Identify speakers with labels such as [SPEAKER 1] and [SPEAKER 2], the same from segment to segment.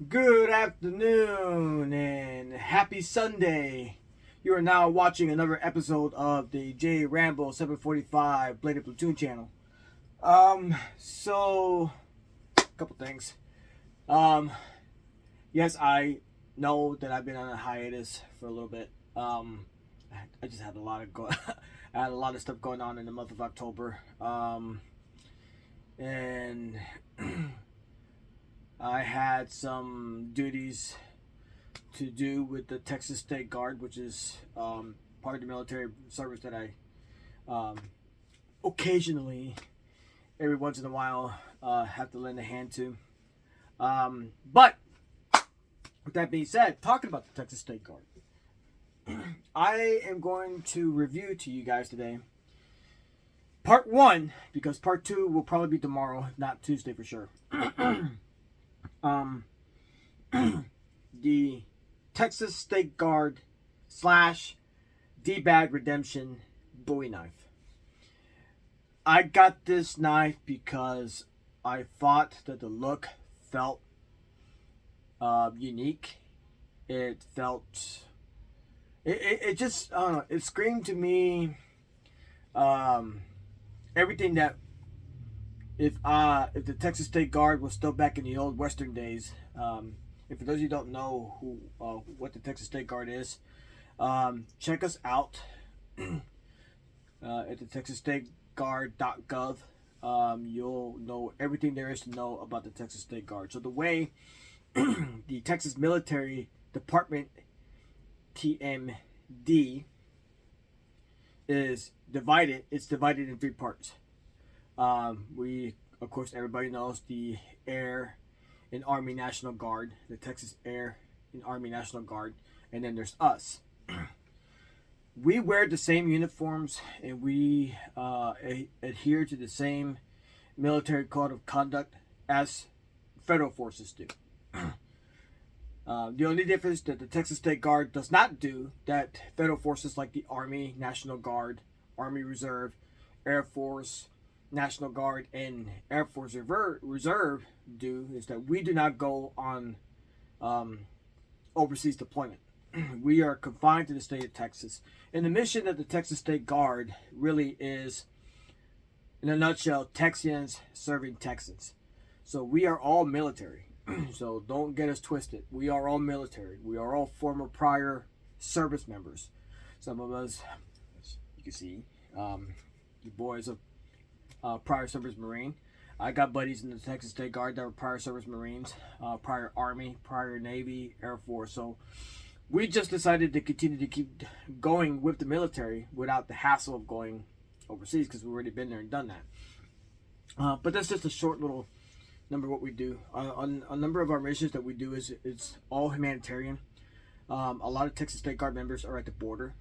[SPEAKER 1] Good afternoon and happy Sunday. You are now watching another episode of the J Rambo 745 Bladed Platoon channel. So a couple things. Yes, I know that I've been on a hiatus for a little bit. I just had a lot of I had a lot of stuff going on in the month of October. And I had some duties to do with the Texas State Guard, which is part of the military service that I occasionally, every once in a while, have to lend a hand to. But with that being said, talking about the Texas State Guard, I am going to review to you guys today part 1, because part 2 will probably be tomorrow, if not Tuesday for sure. The Texas State Guard / Dbad Redemption Bowie knife. I got this knife because I thought that the look felt unique. It felt it just it screamed to me everything that if the Texas State Guard was still back in the old Western days. And for those of you who don't know what the Texas State Guard is, check us out at the TexasStateGuard.gov. You'll know everything there is to know about the Texas State Guard. So the way the Texas Military Department TMD is divided, it's divided in 3 parts. We, of course, everybody knows the Air and Army National Guard, the Texas Air and Army National Guard, and then there's us. We wear the same uniforms and we adhere to the same military code of conduct as federal forces do. The only difference that the Texas State Guard does not do that federal forces like the Army National Guard, Army Reserve, Air Force National Guard, and Air Force Reserve do is that we do not go on overseas deployment. We are confined to the state of Texas. And the mission of the Texas State Guard really is, in a nutshell, Texians serving Texans. So we are all military. So don't get us twisted. We are all military. We are all former prior service members. Some of us, as you can see, you boys are prior service Marine. I got buddies in the Texas State Guard that were prior service Marines, prior Army, prior Navy, Air Force. So we just decided to continue to keep going with the military without the hassle of going overseas, because we've already been there and done that. But that's just a short little number of what we do. A number of our missions that we do it's all humanitarian. A lot of Texas State Guard members are at the border,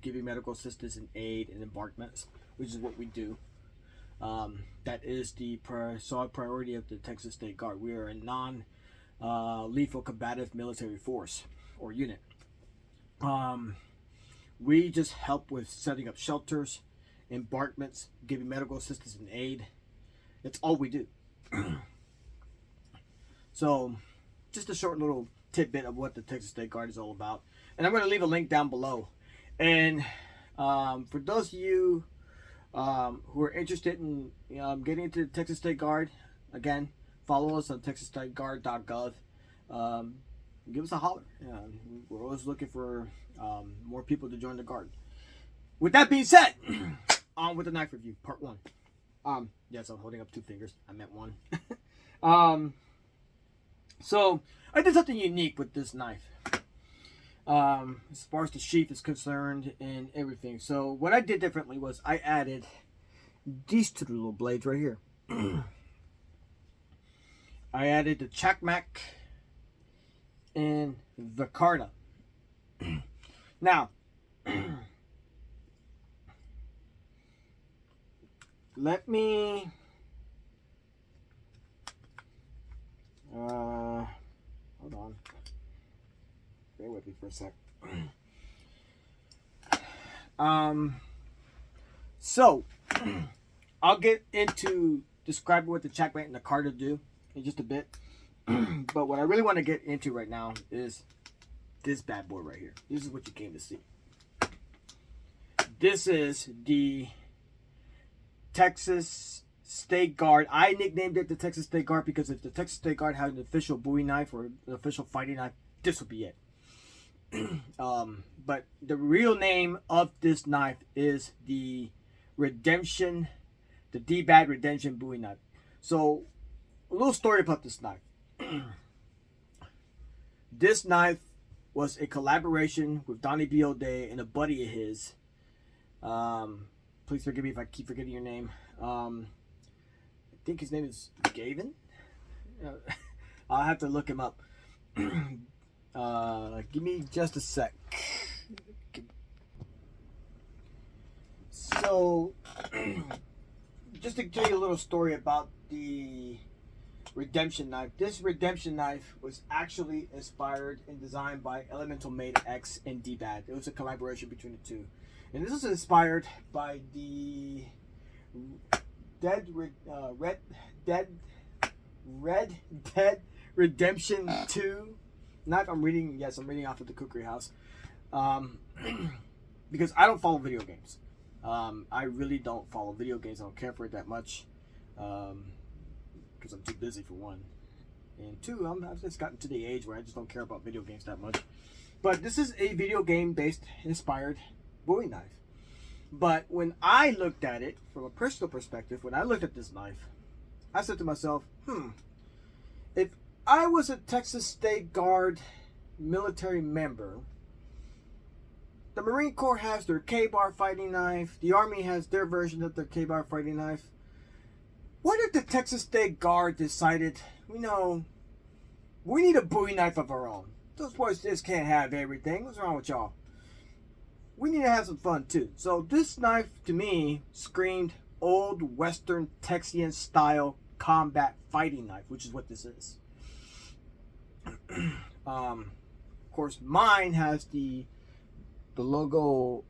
[SPEAKER 1] giving medical assistance and aid and embarkments, which is what we do. That is the solid priority of the Texas State Guard. We are a non-lethal combative military force or unit. We just help with setting up shelters, embarkments, giving medical assistance and aid. That's all we do. So, just a short little tidbit of what the Texas State Guard is all about. And I'm going to leave a link down below. And for those of you who are interested in getting into the Texas State Guard, again, follow us on TexasStateGuard.gov. Give us a holler. We're always looking for more people to join the Guard. With that being said, on with the knife review, part 1. Yes, I'm holding up 2 fingers. I meant 1. So, I did something unique with this knife. As far as the sheath is concerned and everything. So what I did differently was I added these 2 little blades right here. I added the Chakmak and the Carta. Now, let me hold on. Bear with me for a sec. So I'll get into describing what the Chakmak and the Carta do in just a bit. But what I really want to get into right now is this bad boy right here. This is what you came to see. This is the Texas State Guard. I nicknamed it the Texas State Guard because if the Texas State Guard had an official Bowie knife or an official fighting knife, this would be it. But the real name of this knife is the Redemption, the Dbad Redemption Bowie knife. So, a little story about this knife. This knife was a collaboration with Donnie B. O'Day and a buddy of his. Please forgive me if I keep forgetting your name. I think his name is Gavin. I'll have to look him up. Give me just a sec. So, just to tell you a little story about the Redemption knife. This Redemption knife was actually inspired and designed by Elemental Made X and Dbad. It was a collaboration between the two. And this was inspired by the Red Dead Redemption 2 knife. I'm reading off of the Cookery House. Because I don't follow video games. I really don't follow video games. I don't care for it that much. Because I'm too busy for one. And two, I've just gotten to the age where I just don't care about video games that much. But this is a video game based inspired Bowie knife. But when I looked at it from a personal perspective, when I looked at this knife, I said to myself, if I was a Texas State Guard military member, the Marine Corps has their K-bar fighting knife, the Army has their version of their K-bar fighting knife. What if the Texas State Guard decided, we need a Bowie knife of our own? Those boys just can't have everything. What's wrong with y'all? We need to have some fun too. So this knife to me screamed old Western Texian style combat fighting knife, which is what this is. Of course, mine has the logo,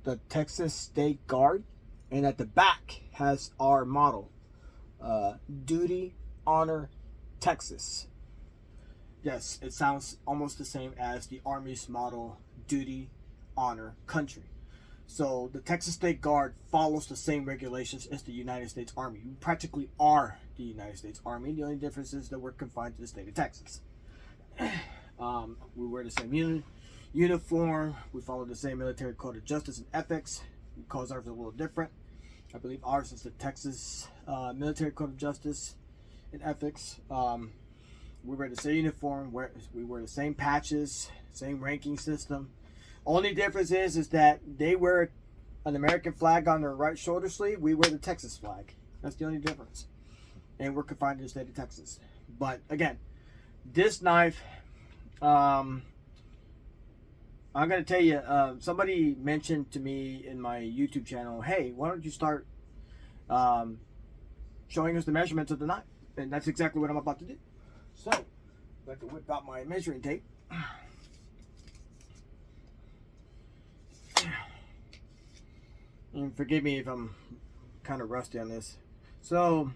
[SPEAKER 1] the Texas State Guard, and at the back has our motto, Duty, Honor, Texas. Yes, it sounds almost the same as the Army's motto, Duty, Honor, Country. So the Texas State Guard follows the same regulations as the United States Army. We practically are the United States Army. The only difference is that we're confined to the state of Texas. We wear the same uniform. We follow the same military code of justice and ethics. Because ours is a little different. I believe ours is the Texas military code of justice and ethics. We wear the same uniform. We wear the same patches, same ranking system. Only difference is that they wear an American flag on their right shoulder sleeve. We wear the Texas flag. That's the only difference. And we're confined to the state of Texas. But again, this knife, I'm going to tell you, somebody mentioned to me in my YouTube channel, hey, why don't you start showing us the measurements of the knife? And that's exactly what I'm about to do. So, I'd like to whip out my measuring tape. And forgive me if I'm kind of rusty on this. So,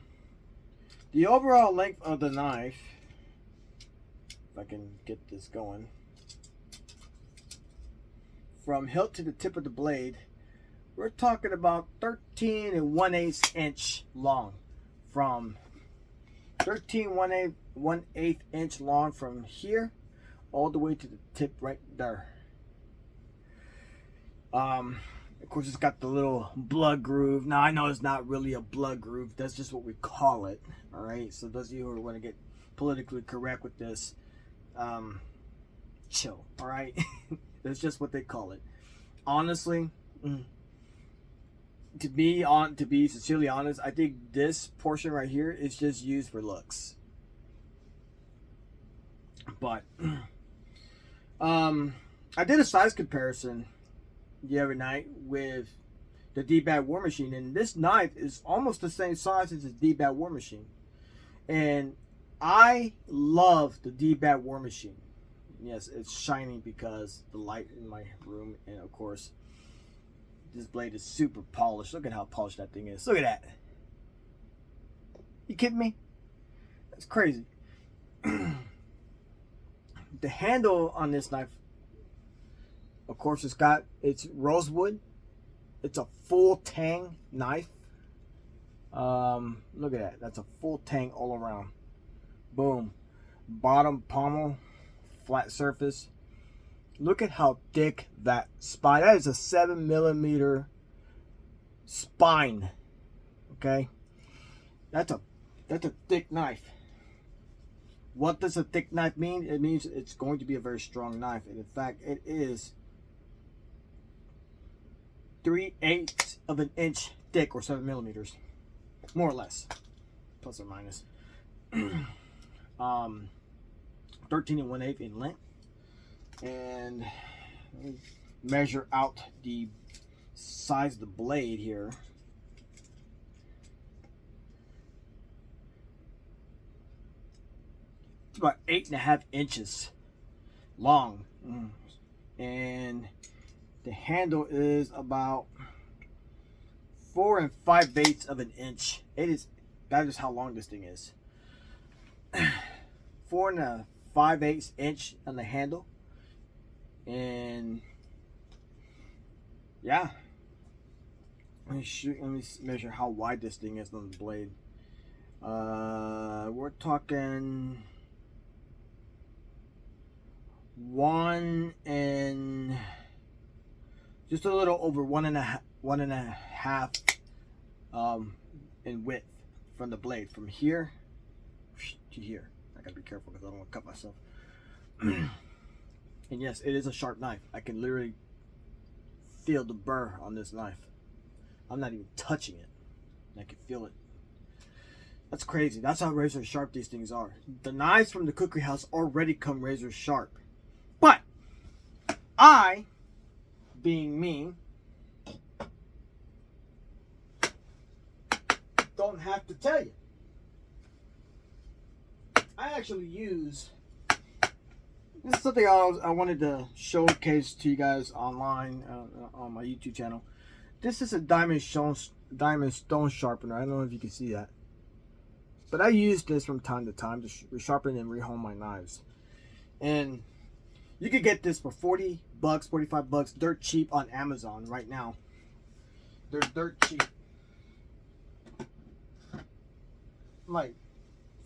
[SPEAKER 1] the overall length of the knife, if I can get this going, from hilt to the tip of the blade, we're talking about 13 1/8 inch long. From 13 1/8 inch long from here all the way to the tip right there. Of course, it's got the little blood groove. Now, I know it's not really a blood groove. That's just what we call it. All right. So those of you who want to get politically correct with this, chill. All right. That's just what they call it. Honestly, to be sincerely honest, I think this portion right here is just used for looks. But I did a size comparison the other night with the Dbad War Machine, and this knife is almost the same size as the Dbad War Machine. And I love the Dbad War Machine. Yes, it's shining because the light in my room, and of course this blade is super polished. Look at how polished that thing is. Look at that. You kidding me? It's crazy. The handle on this knife, of course, it's rosewood. It's a full tang knife. Look at that. That's a full tang all around. Boom. Bottom pommel, flat surface. Look at how thick that spine. That is a 7mm spine. Okay, that's a thick knife. What does a thick knife mean? It means it's going to be a very strong knife, and in fact, it is 3/8 of an inch thick, or 7mm, more or less, plus or minus. 13 1/8 in length, and measure out the size of the blade here. It's about 8.5 inches long, and the handle is about 4 5/8 of an inch. That is how long this thing is. 4 5/8 inch on the handle, and yeah, let me measure how wide this thing is on the blade. We're talking just a little over one and a half in width from the blade, from here to here. I gotta be careful because I don't want to cut myself. And yes, it is a sharp knife. I can literally feel the burr on this knife. I'm not even touching it. I can feel it. That's crazy. That's how razor sharp these things are. The knives from the cookery house already come razor sharp. But I, being me, don't have to tell you. I actually use, this is something I wanted to showcase to you guys online on my YouTube channel. This is a diamond stone sharpener. I don't know if you can see that, but I use this from time to time to resharpen and rehome my knives. And you could get this for $40, $45, dirt cheap on Amazon right now. They're dirt cheap. I'm like,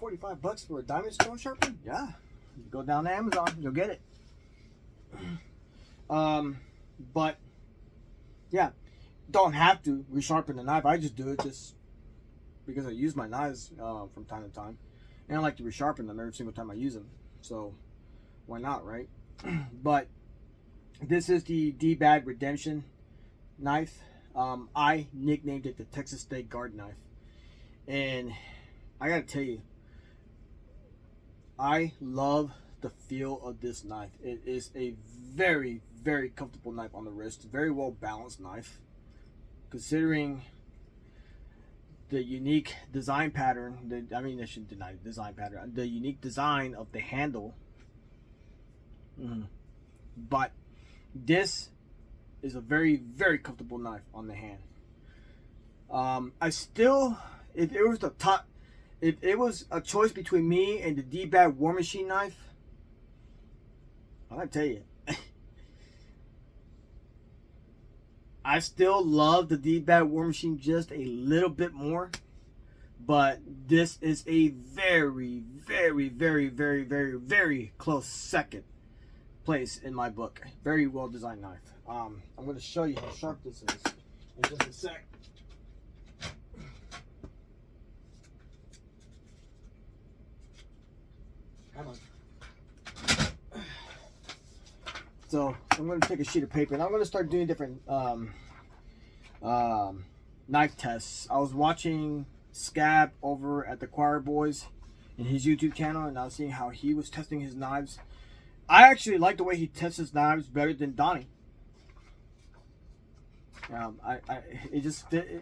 [SPEAKER 1] $45 for a diamond stone sharpener? Yeah, you go down to Amazon, you'll get it. But yeah, don't have to resharpen the knife. I just do it just because I use my knives from time to time, and I like to resharpen them every single time I use them. So why not, right? But this is the Dbad Redemption knife. I nicknamed it the Texas State Guard knife, and I gotta tell you, I love the feel of this knife. It is a very, very comfortable knife on the wrist. Very well balanced knife, considering the unique design pattern. I shouldn't deny the design pattern. The unique design of the handle. But this is a very, very comfortable knife on the hand. If it was a choice between me and the Dbad War Machine knife, I gotta tell you, I still love the Dbad War Machine just a little bit more, but this is a very, very, very, very, very, very close second place in my book. Very well designed knife. I'm going to show you how sharp this is in just a sec. Come on. So I'm going to take a sheet of paper and I'm going to start doing different knife tests. I was watching Scab over at the Choir Boys in his YouTube channel, and I was seeing how he was testing his knives. I actually like the way he tests his knives better than Donnie.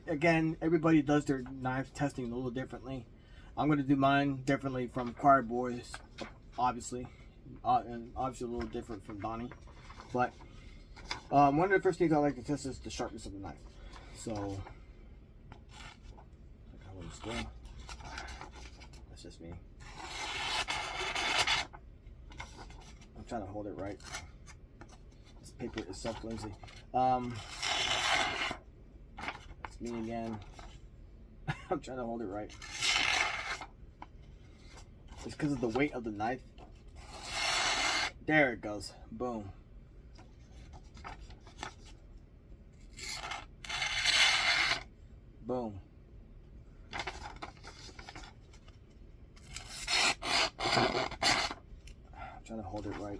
[SPEAKER 1] Again, everybody does their knife testing a little differently. I'm going to do mine differently from Choir Boys, obviously, and obviously a little different from Donnie. But one of the first things I like to test is the sharpness of the knife. So, that's just me. trying to hold it right. This paper is so flimsy. It's me again. I'm trying to hold it right. It's because of the weight of the knife. There it goes. Boom. Boom. I'm trying to hold it right.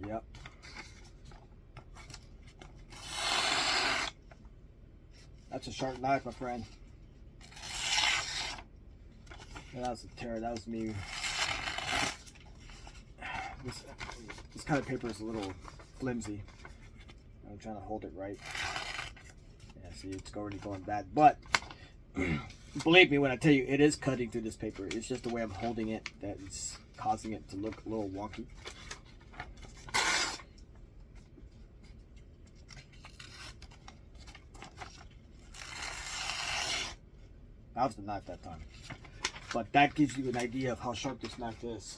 [SPEAKER 1] Yep. That's a sharp knife, my friend. And that was a tear. That was me. This kind of paper is a little flimsy. I'm trying to hold it right. Yeah, see, it's already going bad. But believe me when I tell you, it is cutting through this paper. It's just the way I'm holding it that is causing it to look a little wonky. That was the knife that time. But that gives you an idea of how sharp this knife is.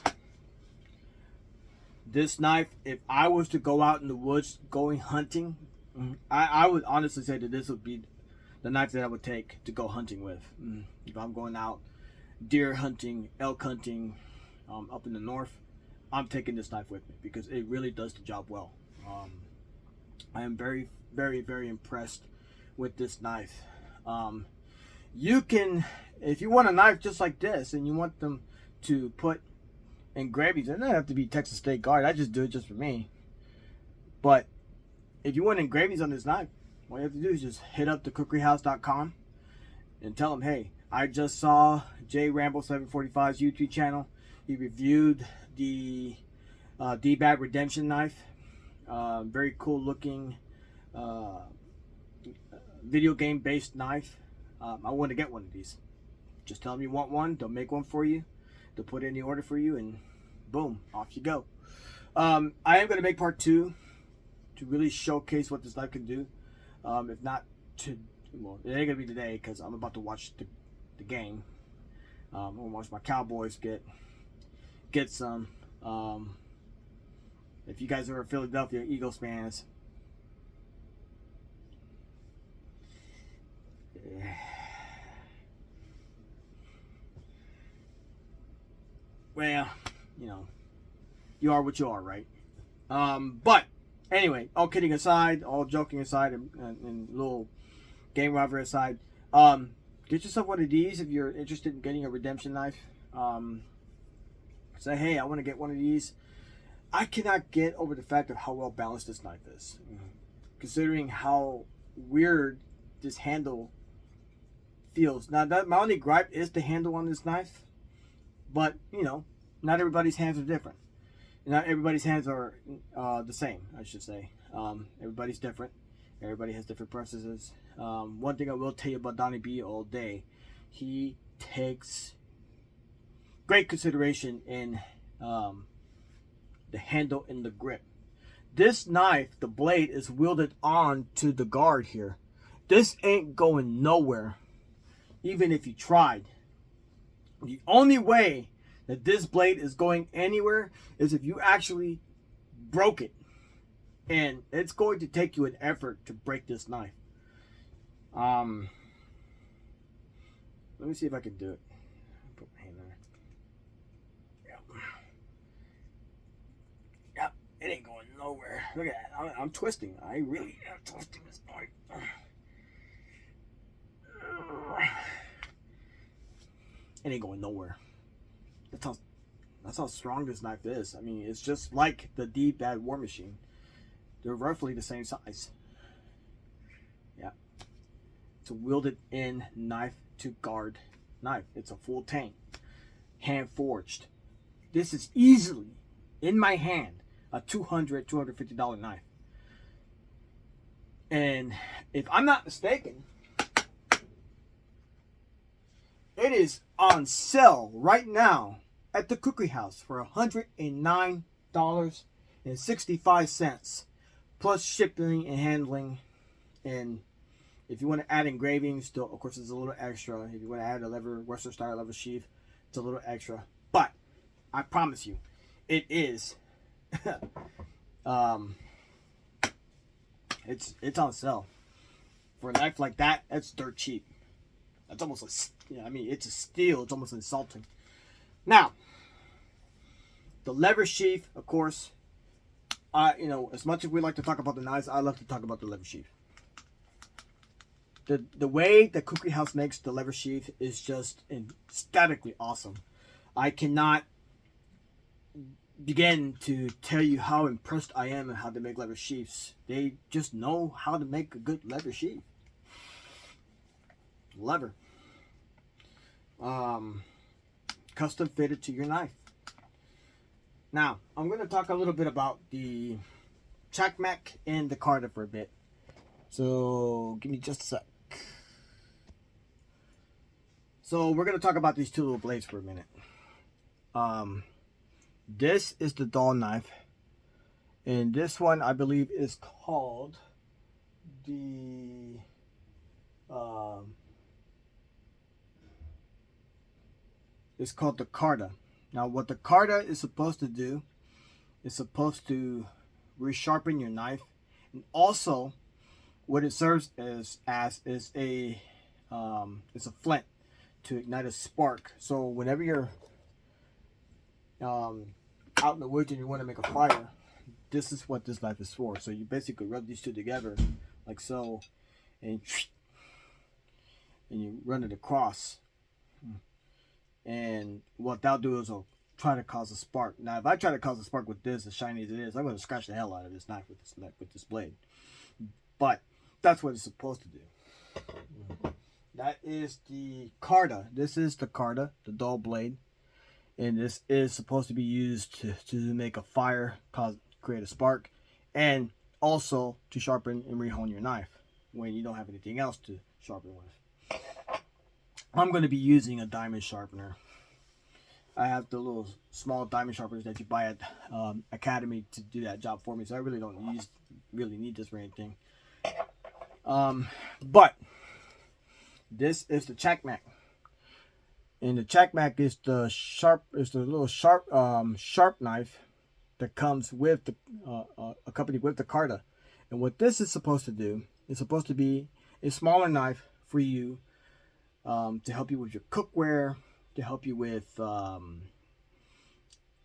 [SPEAKER 1] This knife, if I was to go out in the woods going hunting, I would honestly say that this would be the knife that I would take to go hunting with. If I'm going out deer hunting, elk hunting, up in the north, I'm taking this knife with me because it really does the job well. I am very, very, very impressed with this knife. You can, if you want a knife just like this and you want them to put engravings, it doesn't have to be Texas State Guard. I just do it just for me. But if you want engravings on this knife, all you have to do is just hit up the cookeryhouse.com and tell them, hey, I just saw Jay Rambo 745's YouTube channel. He reviewed the Dbad redemption knife. Very cool looking video game based knife. I want to get one of these. Just tell them you want one. They'll make one for you. They'll put in the order for you, and boom, off you go. I am going to make part 2 to really showcase what this knife can do. If not to, well, it ain't going to be today because I'm about to watch the game. I'm going to watch my Cowboys get some. If you guys are Philadelphia Eagles fans, well, you know, you are what you are, right? But anyway, all kidding aside, all joking aside, and little game robber aside, get yourself one of these if you're interested in getting a redemption knife. Say, hey, I want to get one of these. I cannot get over the fact of how well balanced this knife is, considering how weird this handle feels. Now, my only gripe is the handle on this knife, but you know, not everybody's hands are different. Not everybody's hands are the same, I should say. Everybody's different. Everybody has different preferences. One thing I will tell you about Donnie B all day, he takes great consideration in the handle and the grip. This knife, the blade is welded on to the guard here. This ain't going nowhere, even if you tried. The only way that this blade is going anywhere is if you actually broke it. And it's going to take you an effort to break this knife. Let me see if I can do it. Put my hand there. Yep, it ain't going nowhere. Look at that. I'm twisting. I really am twisting this part. It ain't going nowhere. That's how strong this knife is. I mean, it's just like the Dbad War Machine. They're roughly the same size. Yeah. It's a welded in knife to guard knife. It's a full tang. Hand forged. This is easily, in my hand, a $200, $250 knife. And if I'm not mistaken, it is on sale right now at the Cookery House for $109.65 plus shipping and handling. And if you want to add engravings, still, of course, there's a little extra. If you want to add a leather, Western style leather sheath, It's a little extra, but I promise you, it is. It's on sale for a knife like that. That's dirt cheap. That's almost like, I mean, it's a steal. It's almost insulting. Now, the lever sheath, of course. As much as we like to talk about the knives, I love to talk about the lever sheath. The way that Kukri House makes the lever sheath is just ecstatically awesome. I cannot begin to tell you how impressed I am at how they make lever sheaths. They just know how to make a good lever sheath. Lever. Custom fitted to your knife. Now, I'm going to talk a little bit about the Chakmak and the Carta for a bit. So, give me just a sec. So, we're going to talk about these two little blades for a minute. This is the dull knife. And this one, I believe, is called the... it's called the Carta. Now, what the Carta is supposed to do is supposed to resharpen your knife, and also what it serves as is a it's a flint to ignite a spark. So whenever you're out in the woods and you want to make a fire, this is what this knife is for. So you basically rub these two together like so, and you run it across. And what that'll do is it'll try to cause a spark. Now, if I try to cause a spark with this, as shiny as it is, I'm going to scratch the hell out of this knife with this blade. But that's what it's supposed to do. That is the Carta. This is the Carta, the dull blade, and this is supposed to be used to make a fire, create a spark, and also to sharpen and rehone your knife when you don't have anything else to sharpen with. I'm going to be using a diamond sharpener. I have the little small diamond sharpeners that you buy at Academy to do that job for me, so I really don't really need this for anything. But this is the Chakmak, and the Chakmak is the little sharp knife that comes with the accompanied with the Carta. And what this is supposed to do is supposed to be a smaller knife for you. To help you with your cookware, to help you with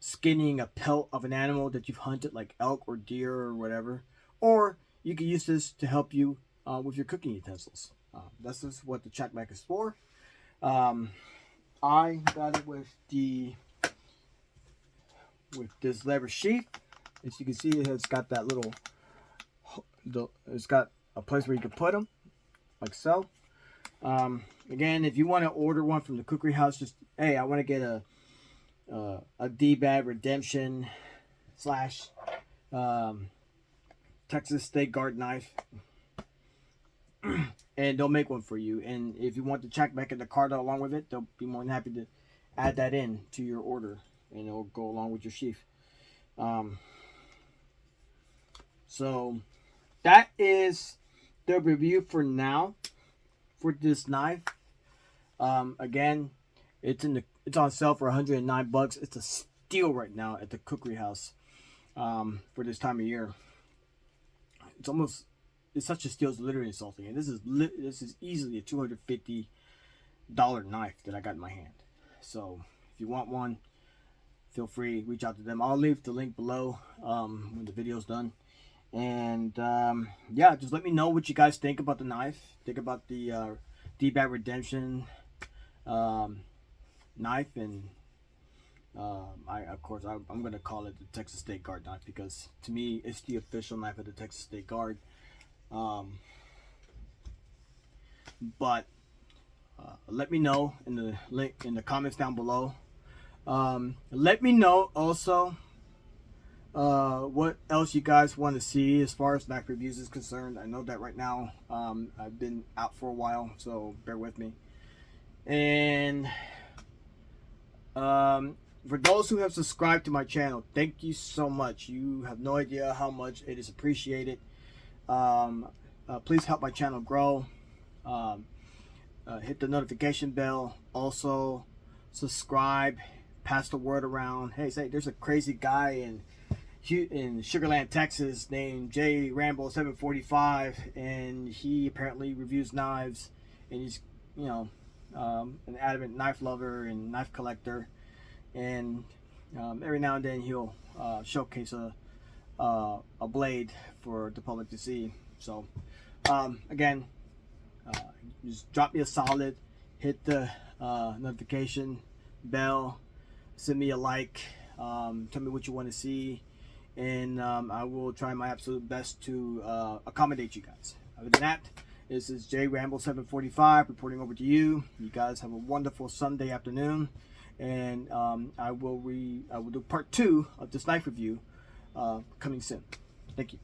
[SPEAKER 1] skinning a pelt of an animal that you've hunted, like elk or deer or whatever. Or you can use this to help you with your cooking utensils. This is what the Chakmak is for. I got it with this lever sheath. As you can see, it's got that little. It's got a place where you can put them, like so. Again, if you want to order one from the Kukri House, just, hey, I want to get a Dbad Redemption / Texas State Guard knife, and they'll make one for you. And if you want the Chakmak and the Carta along with it, they'll be more than happy to add that in to your order, and it'll go along with your sheath. So that is the review for now for this knife. Again, it's on sale for $109. It's a steal right now at the Kukri House for this time of year. It's such a steal, it's literally insulting. And this is easily a $250 knife that I got in my hand. So if you want one, feel free, reach out to them. I'll leave the link below when the video's done. And yeah, just let me know what you guys think about the knife. Think about the Dbad Redemption knife, and I'm gonna call it the Texas State Guard knife, because to me it's the official knife of the Texas State Guard. But let me know in the link in the comments down below. Let me know also what else you guys want to see as far as knife reviews is concerned. I know that right now I've been out for a while, so bear with me. And for those who have subscribed to my channel, thank you so much. You have no idea how much it is appreciated. Please help my channel grow. Hit the notification bell. Also subscribe, pass the word around. Hey, say there's a crazy guy in Sugar Land, Texas, named J Rambo 745, and he apparently reviews knives, and he's an adamant knife lover and knife collector, and every now and then he'll showcase a blade for the public to see. So again, just drop me a solid, hit the notification bell, send me a like, tell me what you want to see, and I will try my absolute best to accommodate you guys. Other than that, this is J Rambo 745 reporting over to you. You guys have a wonderful Sunday afternoon, and I will do part 2 of this knife review coming soon. Thank you.